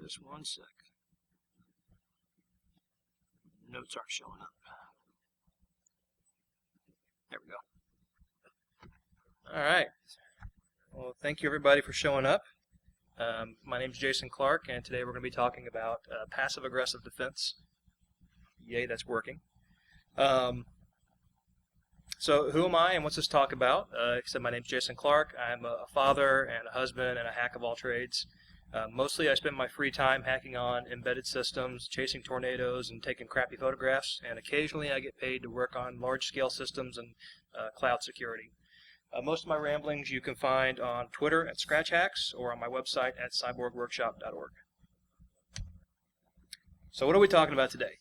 Just one sec. Notes aren't showing up. There we go. All right. Well, thank you everybody for showing up. My name is Jason Clark, and today we're going to be talking about passive-aggressive defense. Yay, that's working. So who am I and what's this talk about? Like I said, my name is Jason Clark. I'm a father and a husband and a hack of all trades. Mostly I spend my free time hacking on embedded systems, chasing tornadoes, and taking crappy photographs, and occasionally I get paid to work on large-scale systems and cloud security. Most of my ramblings you can find on Twitter at Scratch Hacks or on my website at cyborgworkshop.org. So what are we talking about today?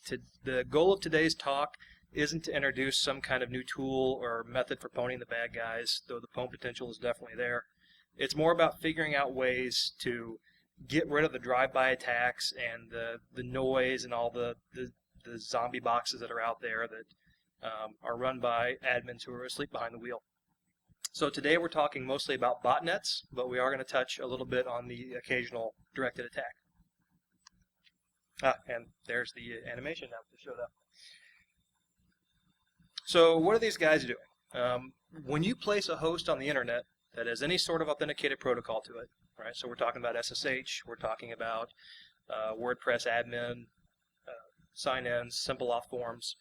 The goal of today's talk isn't to introduce some kind of new tool or method for pwning the bad guys, though the pwn potential is definitely there. It's more about figuring out ways to get rid of the drive-by attacks and the noise and all the zombie boxes that are out there that are run by admins who are asleep behind the wheel. So today we're talking mostly about botnets, but we are going to touch a little bit on the occasional directed attack. And there's the animation now that showed up. So what are these guys doing? When you place a host on the internet that has any sort of authenticated protocol to it, right? So we're talking about SSH, we're talking about WordPress admin, sign-ins, simple auth forms.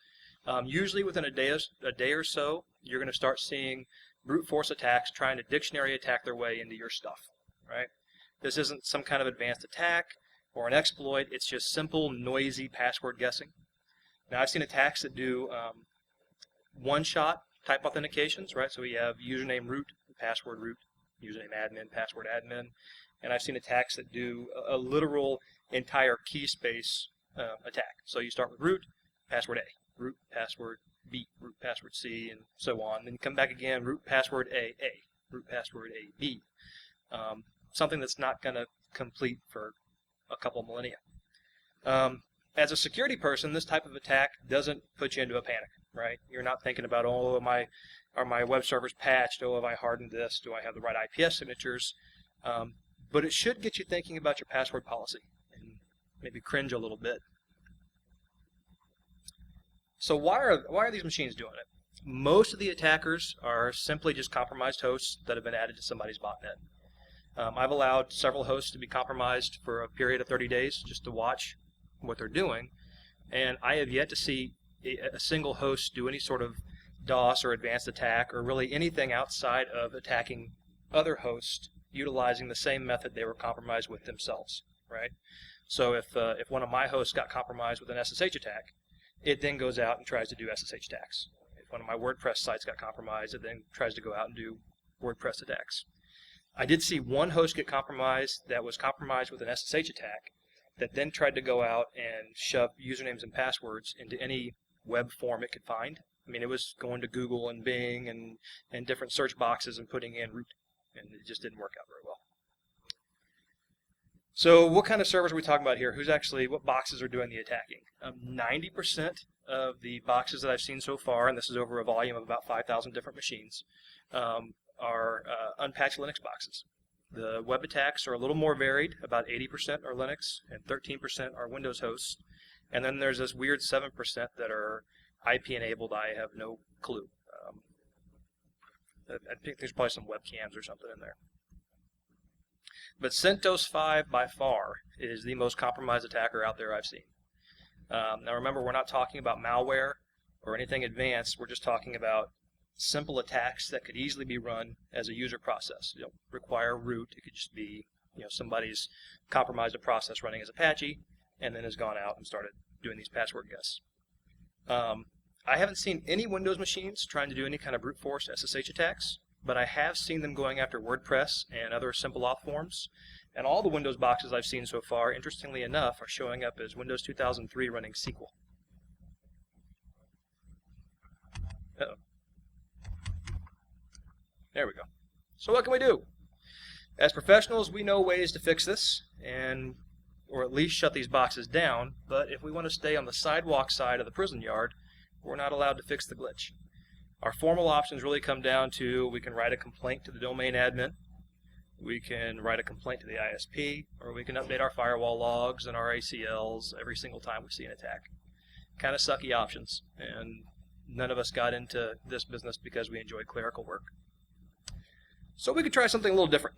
Usually within a day or so, you're going to start seeing brute force attacks trying to dictionary attack their way into your stuff, right? This isn't some kind of advanced attack or an exploit. It's just simple, noisy password guessing. Now I've seen attacks that do one-shot type authentications, right? So we have username root, password root, username admin, password admin, and I've seen attacks that do a literal entire key space attack. So you start with root, password A, root, password B, root, password C, and so on. Then you come back again, root, password A, root, password A, B. Something that's not going to complete for a couple millennia. As a security person, this type of attack doesn't put you into a panic, right? You're not thinking about, oh, are my web servers patched? Oh, have I hardened this? Do I have the right IPS signatures? But it should get you thinking about your password policy and maybe cringe a little bit. So why are these machines doing it? Most of the attackers are simply just compromised hosts that have been added to somebody's botnet. I've allowed several hosts to be compromised for a period of 30 days just to watch what they're doing, and I have yet to see a single host do any sort of DOS or advanced attack or really anything outside of attacking other hosts utilizing the same method they were compromised with themselves, right? So if one of my hosts got compromised with an SSH attack, it then goes out and tries to do SSH attacks. If one of my WordPress sites got compromised, it then tries to go out and do WordPress attacks. I did see one host get compromised that was compromised with an SSH attack that then tried to go out and shove usernames and passwords into any web form it could find. I mean, it was going to Google and Bing and different search boxes and putting in root, and it just didn't work out very well. So what kind of servers are we talking about here? What boxes are doing the attacking? 90% of the boxes that I've seen so far, and this is over a volume of about 5,000 different machines, are unpatched Linux boxes. The web attacks are a little more varied. About 80% are Linux and 13% are Windows hosts. And then there's this weird 7% that are IP enabled. I have no clue. I think there's probably some webcams or something in there. But CentOS 5 by far is the most compromised attacker out there I've seen. Now remember, we're not talking about malware or anything advanced. We're just talking about simple attacks that could easily be run as a user process. You don't require root. It could just be, somebody's compromised a process running as Apache and then has gone out and started doing these password guess. I haven't seen any Windows machines trying to do any kind of brute force SSH attacks, but I have seen them going after WordPress and other simple auth forms. And all the Windows boxes I've seen so far, interestingly enough, are showing up as Windows 2003 running SQL. Uh-oh. There we go. So what can we do? As professionals, we know ways to fix this, or at least shut these boxes down, but if we want to stay on the sidewalk side of the prison yard, we're not allowed to fix the glitch. Our formal options really come down to we can write a complaint to the domain admin, we can write a complaint to the ISP, or we can update our firewall logs and our ACLs every single time we see an attack. Kind of sucky options, and none of us got into this business because we enjoyed clerical work. So we could try something a little different.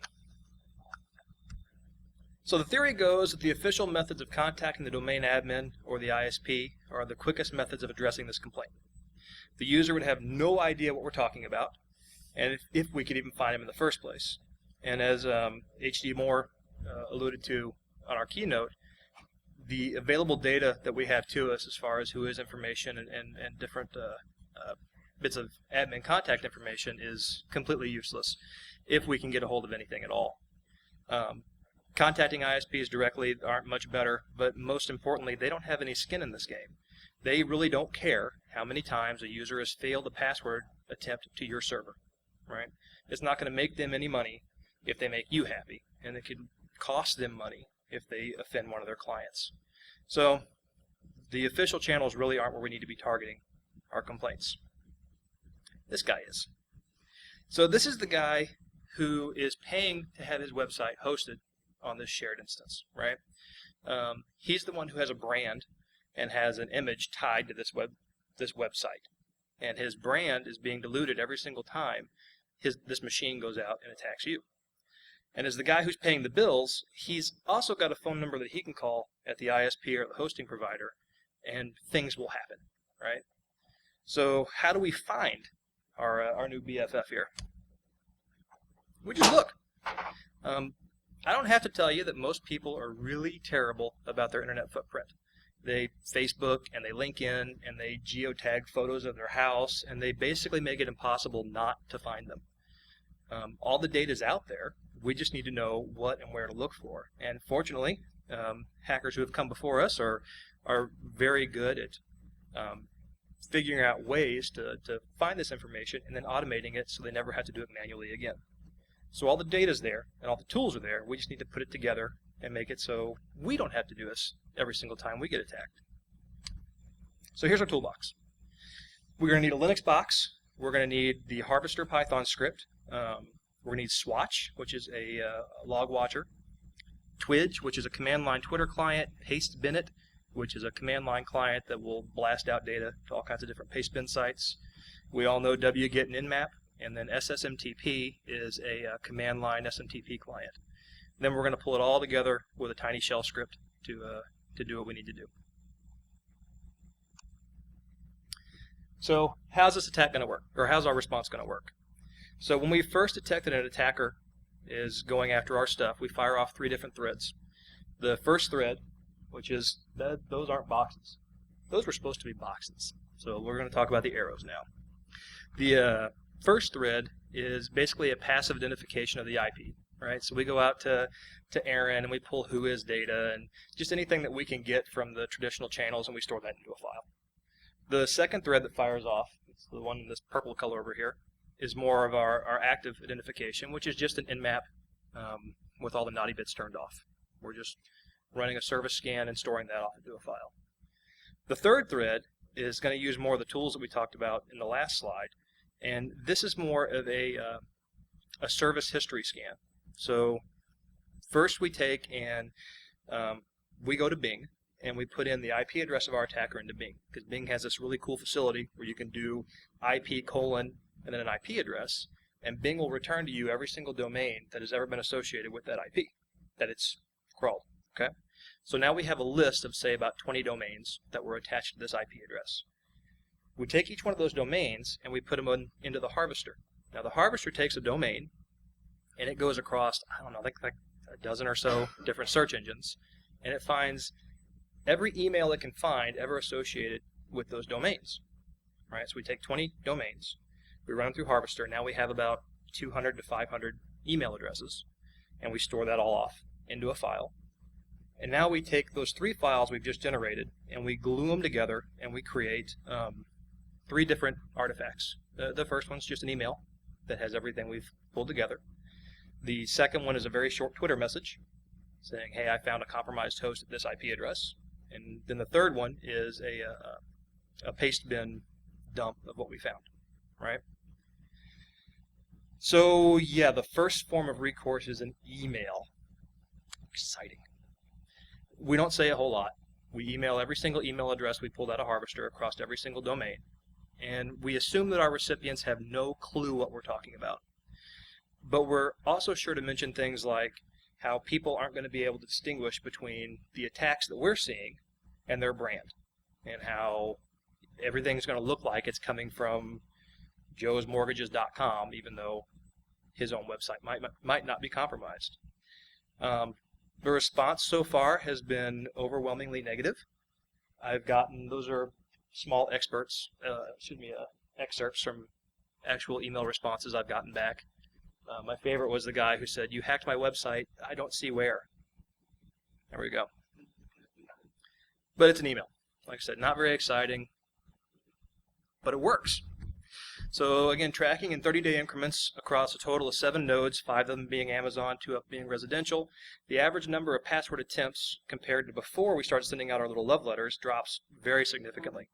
So the theory goes that the official methods of contacting the domain admin or the ISP are the quickest methods of addressing this complaint. The user would have no idea what we're talking about, and if we could even find him in the first place. And as H.D. Moore alluded to on our keynote, the available data that we have to us as far as who is information and different bits of admin contact information is completely useless if we can get a hold of anything at all. Contacting ISPs directly aren't much better, but most importantly, they don't have any skin in this game. They really don't care how many times a user has failed a password attempt to your server, right? It's not going to make them any money if they make you happy, and it could cost them money if they offend one of their clients. So the official channels really aren't where we need to be targeting our complaints. This guy is. So this is the guy who is paying to have his website hosted on this shared instance, right? He's the one who has a brand and has an image tied to this website, and his brand is being diluted every single time this machine goes out and attacks you. And as the guy who's paying the bills, he's also got a phone number that he can call at the ISP or the hosting provider, and things will happen, right? So how do we find our new BFF here? We just look. I don't have to tell you that most people are really terrible about their internet footprint. They Facebook and they LinkedIn and they geotag photos of their house, and they basically make it impossible not to find them. All the data's out there. We just need to know what and where to look for. And fortunately, hackers who have come before us are very good at figuring out ways to find this information and then automating it so they never have to do it manually again. So all the data's there and all the tools are there. We just need to put it together and make it so we don't have to do this every single time we get attacked. So here's our toolbox. We're going to need a Linux box. We're going to need the Harvester Python script. We're going to need Swatch, which is a log watcher. Twidge, which is a command line Twitter client. Paste Binit, which is a command line client that will blast out data to all kinds of different paste bin sites. We all know wget and nmap. And then SSMTP is a command line SMTP client. Then we're going to pull it all together with a tiny shell script to do what we need to do. So how's this attack going to work? Or how's our response going to work? So when we first detect that an attacker is going after our stuff, we fire off 3 different threads. The first thread, which is, those aren't boxes. Those were supposed to be boxes. So we're going to talk about the arrows now. The first thread is basically a passive identification of the IP, right? So we go out to Aaron and we pull whois data and just anything that we can get from the traditional channels, and we store that into a file. The second thread that fires off, it's the one in this purple color over here, is more of our active identification, which is just an nmap with all the naughty bits turned off. We're just running a service scan and storing that off into a file. The third thread is going to use more of the tools that we talked about in the last slide. And this is more of a service history scan. So first we take and we go to Bing and we put in the IP address of our attacker into Bing, because Bing has this really cool facility where you can do IP colon and then an IP address, and Bing will return to you every single domain that has ever been associated with that IP that it's crawled. Okay? So now we have a list of, say, about 20 domains that were attached to this IP address. We take each one of those domains and we put them into the Harvester. Now the Harvester takes a domain and it goes across, I don't know, like a dozen or so different search engines, and it finds every email it can find ever associated with those domains. Right? So we take 20 domains, we run them through Harvester. Now we have about 200 to 500 email addresses, and we store that all off into a file. And now we take those 3 files we've just generated and we glue them together and we create 3 different artifacts. The first one's just an email that has everything we've pulled together. The second one is a very short Twitter message saying, hey, I found a compromised host at this IP address. And then the third one is a paste bin dump of what we found, right? So yeah, the first form of recourse is an email. Exciting. We don't say a whole lot. We email every single email address we pulled out of Harvester across every single domain. And we assume that our recipients have no clue what we're talking about. But we're also sure to mention things like how people aren't going to be able to distinguish between the attacks that we're seeing and their brand, and how everything's going to look like it's coming from joesmortgages.com, even though his own website might not be compromised. The response so far has been overwhelmingly negative. I've gotten, those are small excerpts from actual email responses I've gotten back. My favorite was the guy who said, "You hacked my website, I don't see where." There we go. But it's an email. Like I said, not very exciting, but it works. So again, tracking in 30-day increments across a total of 7 nodes, 5 of them being Amazon, 2 of them being residential. The average number of password attempts compared to before we started sending out our little love letters drops very significantly.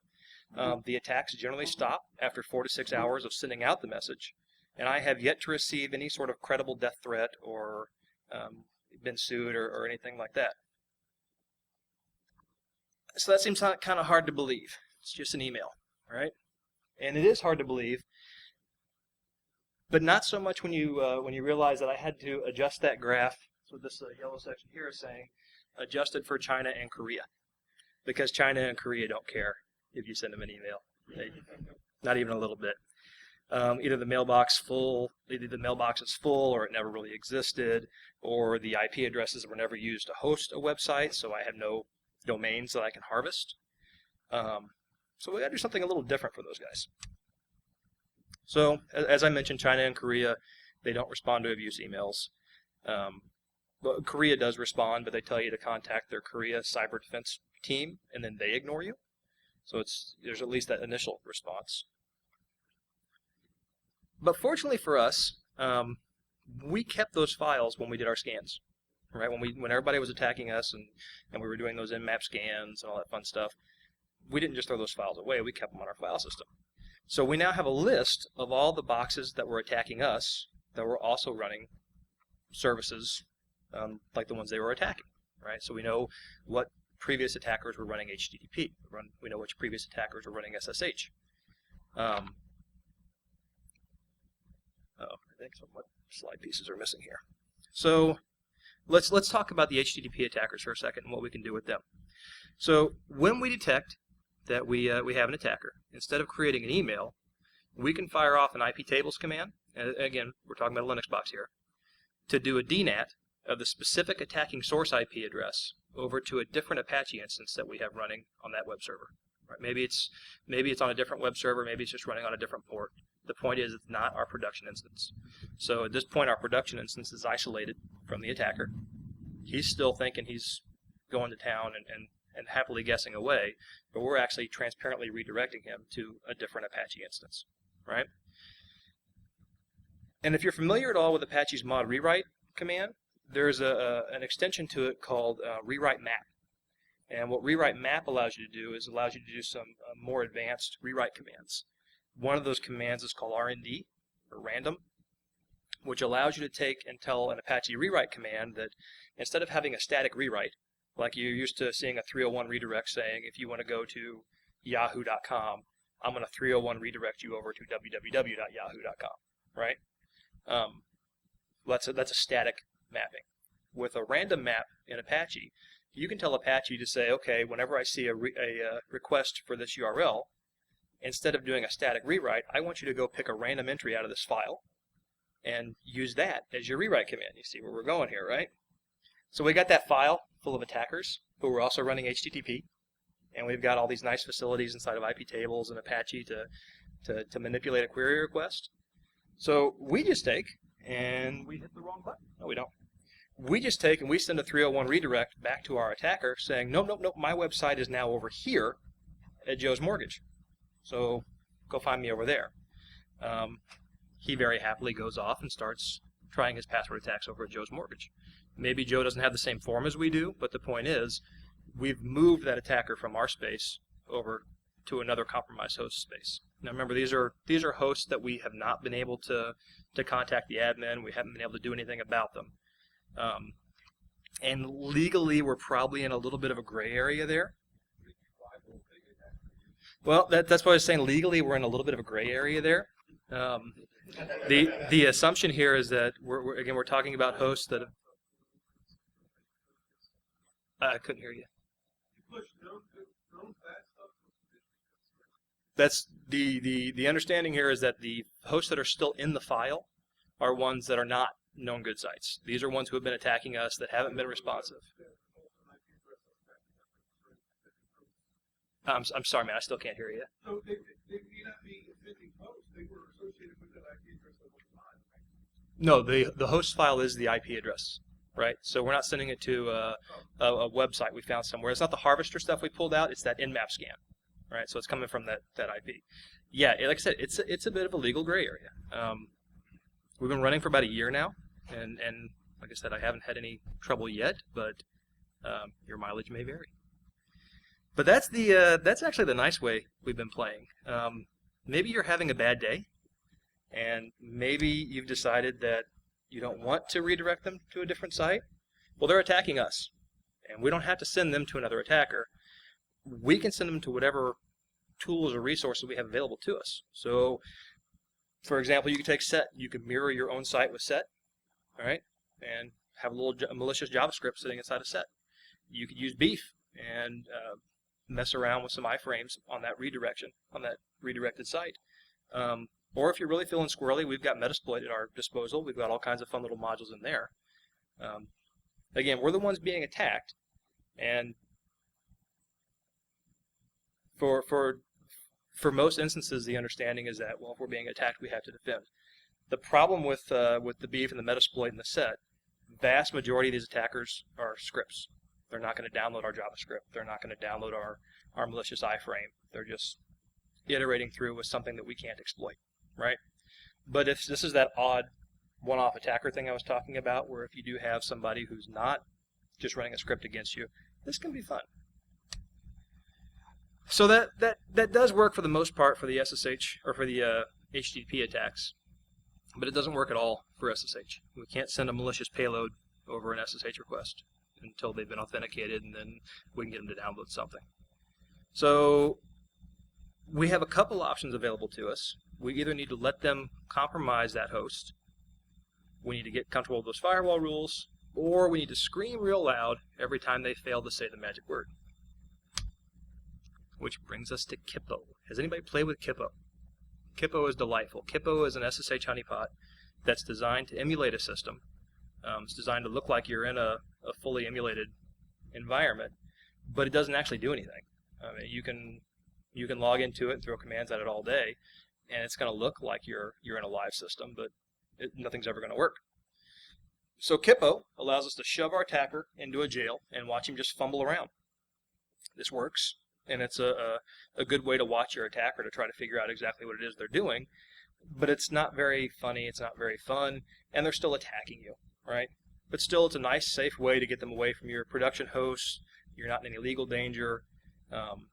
The attacks generally stop after 4 to 6 hours of sending out the message, and I have yet to receive any sort of credible death threat or been sued or anything like that. So that seems kind of hard to believe. It's just an email, right? And it is hard to believe, but not so much when you realize that I had to adjust that graph. So this yellow section here is saying adjusted for China and Korea, because China and Korea don't care if you send them an email, not even a little bit. Either the mailbox is full, or it never really existed, or the IP addresses were never used to host a website, so I have no domains that I can harvest. So we got to do something a little different for those guys. So as I mentioned, China and Korea, they don't respond to abuse emails. Well, Korea does respond, but they tell you to contact their Korea cyber defense team, and then they ignore you. So there's at least that initial response. But fortunately for us, we kept those files when we did our scans, right? When everybody was attacking us and we were doing those Nmap scans and all that fun stuff, we didn't just throw those files away. We kept them on our file system. So we now have a list of all the boxes that were attacking us that were also running services like the ones they were attacking, right? So we know what previous attackers were running HTTP. We know which previous attackers were running SSH. I think some slide pieces are missing here. So let's talk about the HTTP attackers for a second and what we can do with them. So when we detect that we have an attacker, instead of creating an email, we can fire off an IP tables command. And again, we're talking about a Linux box here, to do a DNAT of the specific attacking source IP address over to a different Apache instance that we have running on that web server. Right? Maybe it's on a different web server, maybe it's just running on a different port. The point is, it's not our production instance. So at this point, our production instance is isolated from the attacker. He's still thinking he's going to town and happily guessing away, but we're actually transparently redirecting him to a different Apache instance, right? And if you're familiar at all with Apache's mod rewrite command, there's an extension to it called rewrite map. And what rewrite map allows you to do is allows you to do some more advanced rewrite commands. One of those commands is called RND, or random, which allows you to take and tell an Apache rewrite command that instead of having a static rewrite, like you're used to seeing a 301 redirect saying, if you want to go to yahoo.com, I'm going to 301 redirect you over to www.yahoo.com, right? That's a static mapping. With a random map in Apache, you can tell Apache to say, okay, whenever I see a request for this URL, instead of doing a static rewrite, I want you to go pick a random entry out of this file and use that as your rewrite command. You see where we're going here, right? So we got that file full of attackers who were also running HTTP, and we've got all these nice facilities inside of IP tables and Apache to manipulate a query request. So we just take and we hit the wrong button. No, we don't. We just take and we send a 301 redirect back to our attacker saying, nope, my website is now over here at Joe's Mortgage. So go find me over there. He very happily goes off and starts trying his password attacks over at Joe's Mortgage. Maybe Joe doesn't have the same form as we do, but the point is we've moved that attacker from our space over to another compromised host space. Now remember, these are hosts that we have not been able to contact the admin. We haven't been able to do anything about them. And legally, we're probably in a little bit of a gray area there. Well, that's what I was saying. Legally, we're in a little bit of a gray area there. The assumption here is that we're talking about hosts that have, I couldn't hear you. That's the understanding here is that the hosts that are still in the file are ones that are not known good sites. These are ones who have been attacking us that haven't been responsive. I'm sorry, man. I still can't hear you. So they may not be offending hosts. They were associated with that IP address that was not. No, the host file is the IP address, right? So we're not sending it to a website we found somewhere. It's not the harvester stuff we pulled out. It's that nmap scan, right? So it's coming from that IP. Yeah, like I said, it's a bit of a legal gray area. We've been running for about a year now, and like I said, I haven't had any trouble yet, but your mileage may vary. But that's actually the nice way we've been playing. Maybe you're having a bad day, and maybe you've decided that you don't want to redirect them to a different site. Well, they're attacking us, and we don't have to send them to another attacker. We can send them to whatever tools or resources we have available to us. So, for example, you can take set. You can mirror your own site with set, all right, and have a little malicious JavaScript sitting inside a set. You could use beef and mess around with some iframes on that redirection, on that redirected site. Or if you're really feeling squirrely, we've got Metasploit at our disposal. We've got all kinds of fun little modules in there. Again, we're the ones being attacked, and for most instances, the understanding is that, well, if we're being attacked, we have to defend. The problem with the beef and the Metasploit and the set, vast majority of these attackers are scripts. They're not going to download our JavaScript. They're not going to download our malicious iframe. They're just iterating through with something that we can't exploit, right? But if this is that odd one-off attacker thing I was talking about, where if you do have somebody who's not just running a script against you, this can be fun. So that does work for the most part for the SSH or for the HTTP attacks, but it doesn't work at all for SSH. We can't send a malicious payload over an SSH request until they've been authenticated, and then we can get them to download something. So we have a couple options available to us. We either need to let them compromise that host, we need to get comfortable with those firewall rules, or we need to scream real loud every time they fail to say the magic word. Which brings us to Kippo. Has anybody played with Kippo? Kippo is delightful. Kippo is an SSH honeypot that's designed to emulate a system. It's designed to look like you're in a fully emulated environment, but it doesn't actually do anything. I mean, you can log into it and throw commands at it all day, and it's going to look like you're in a live system, but nothing's ever going to work. So Kippo allows us to shove our attacker into a jail and watch him just fumble around. This works, and it's a good way to watch your attacker to try to figure out exactly what it is they're doing, but it's not very funny, it's not very fun, and they're still attacking you, right? But still, it's a nice, safe way to get them away from your production hosts. You're not in any legal danger. And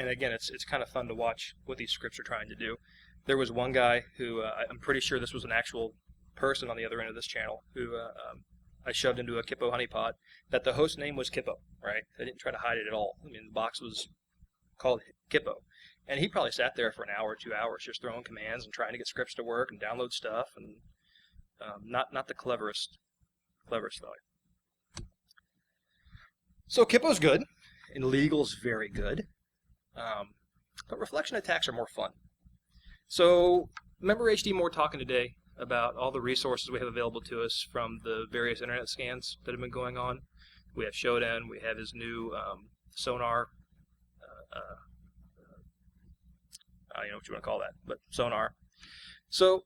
again, it's kind of fun to watch what these scripts are trying to do. There was one guy who, I'm pretty sure this was an actual person on the other end of this channel, who I shoved into a Kippo honeypot, that the host name was Kippo, right? They didn't try to hide it at all. I mean, the box was called Kippo. And he probably sat there for an hour or 2 hours just throwing commands and trying to get scripts to work and download stuff, and not the cleverest fellow. So Kippo's good, and legal's very good, but reflection attacks are more fun. So remember HD Moore talking today about all the resources we have available to us from the various internet scans that have been going on. We have Shodan, we have his new sonar, I don't know what you want to call that, but sonar. So,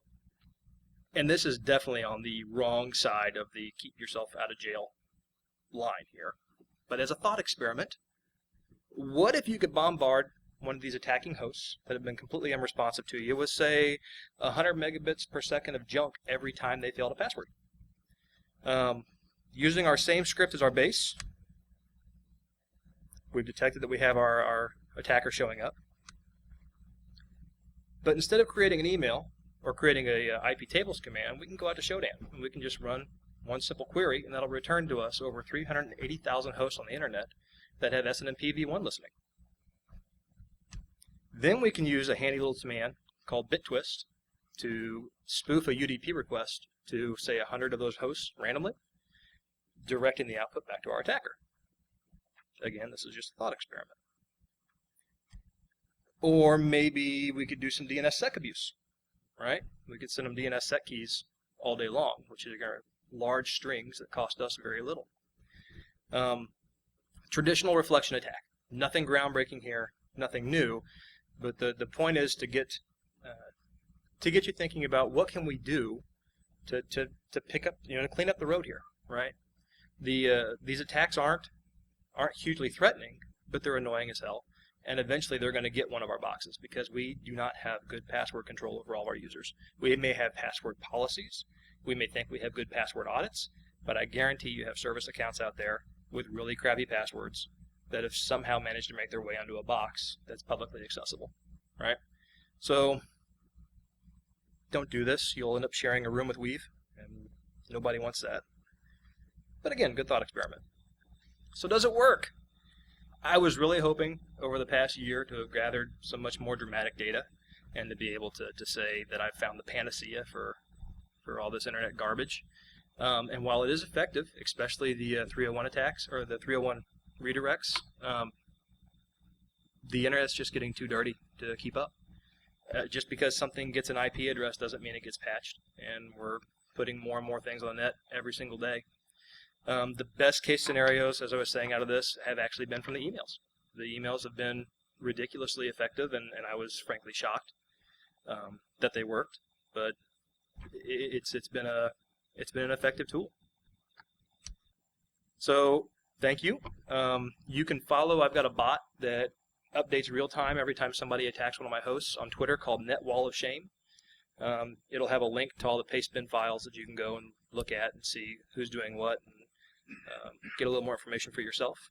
and this is definitely on the wrong side of the keep yourself out of jail line here. But as a thought experiment, what if you could bombard one of these attacking hosts that have been completely unresponsive to you with, say, 100 megabits per second of junk every time they failed a password? Using our same script as our base, we've detected that we have our attacker showing up. But instead of creating an email or creating a IP tables command, we can go out to Shodan and we can just run one simple query, and that'll return to us over 380,000 hosts on the internet that have SNMP v1 listening. Then we can use a handy little command called BitTwist to spoof a UDP request to, say, 100 of those hosts randomly, directing the output back to our attacker. Again, this is just a thought experiment. Or maybe we could do some DNSSEC abuse, right? We could send them DNSSEC keys all day long, which is large strings that cost us very little. Traditional reflection attack. Nothing groundbreaking here, nothing new, but the point is to get you thinking about what can we do to pick up, to clean up the road here, right? These attacks aren't hugely threatening, but they're annoying as hell, and eventually they're going to get one of our boxes because we do not have good password control over all of our users. We may have password policies, we may think we have good password audits, but I guarantee you have service accounts out there with really crappy passwords that have somehow managed to make their way onto a box that's publicly accessible, right? So don't do this. You'll end up sharing a room with Weave, and nobody wants that. But again, good thought experiment. So does it work? I was really hoping over the past year to have gathered some much more dramatic data and to be able to say that I've found the panacea for all this internet garbage. And while it is effective, especially the 301 attacks or the 301 redirects, the internet's just getting too dirty to keep up. Just because something gets an IP address doesn't mean it gets patched, and we're putting more and more things on the net every single day. The best case scenarios, as I was saying, out of this have actually been from the emails. The emails have been ridiculously effective, and I was frankly shocked that they worked. But it's been an effective tool. So thank you. You can follow. I've got a bot that updates real time every time somebody attacks one of my hosts on Twitter called NetWallOfShame. It'll have a link to all the pastebin files that you can go and look at and see who's doing what and get a little more information for yourself.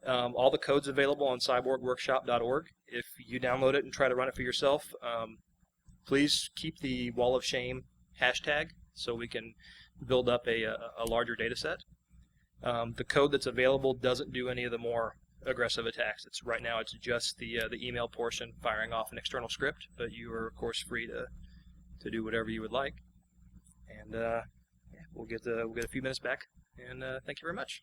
All the code's available on cyborgworkshop.org. If you download it and try to run it for yourself, please keep the Wall of Shame hashtag so we can build up a larger data set. The code that's available doesn't do any of the more aggressive attacks. Right now it's just the email portion firing off an external script, but you are of course free to do whatever you would like. And yeah, we'll get a few minutes back, and thank you very much.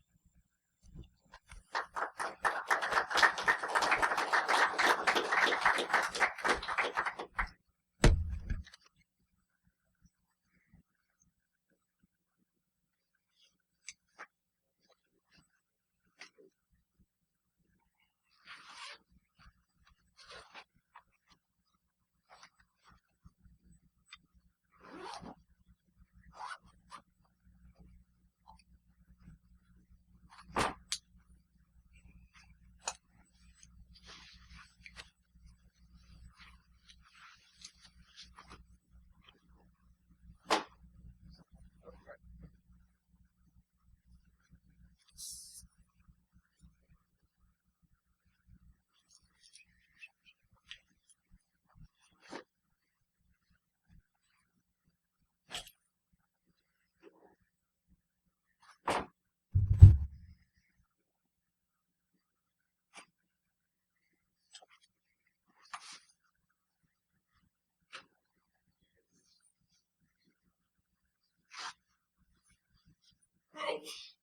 Oh.